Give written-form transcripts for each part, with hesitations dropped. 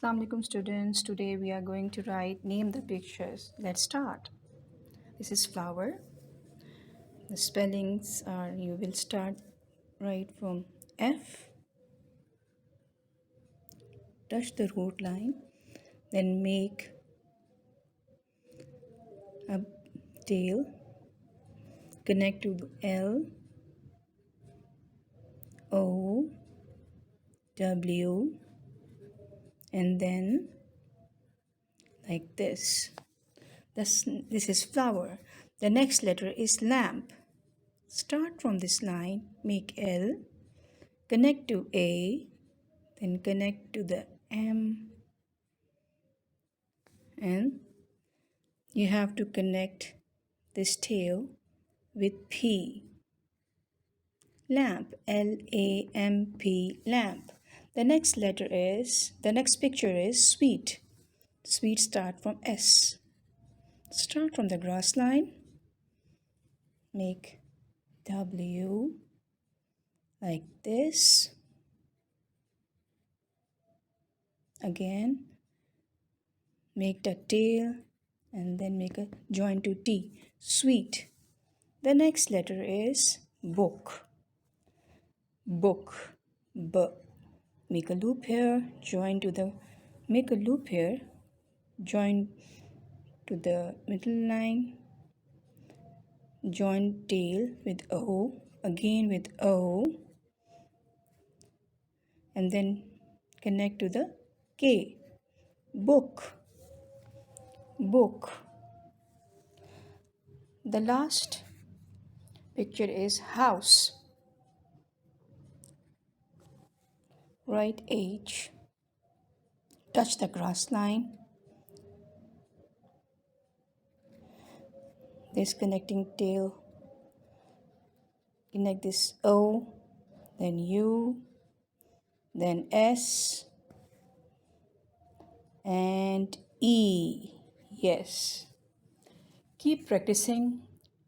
Assalamu alaikum students. Today we are going to name the pictures. Let's start. This is flower. The spellings are, you will start right from F, touch the root line, then make a tail, connect to L, O, W, and then like this. This is flower. The next letter is lamp. Start from this line, make L, connect to A, then connect to the M, and you have to connect this tail with P. Lamp, L-A-M-P, lamp. The next picture is sweet. Sweet start from S. Start from the grass line, make W like this. Again, make the tail and then make a join to T. Sweet. The next letter is book. Book. B. Make a loop here, make a loop here, join to the middle line, join tail with O, again with O, and then connect to the K. Book. Book. The last picture is house. Write H, touch the grass line, this connecting tail, connect this O, then U, then S, and E. Yes. Keep practicing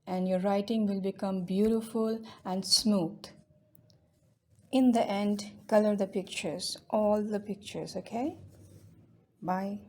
and your writing will become beautiful and smooth. In the end, color the pictures, all the pictures, okay? Bye.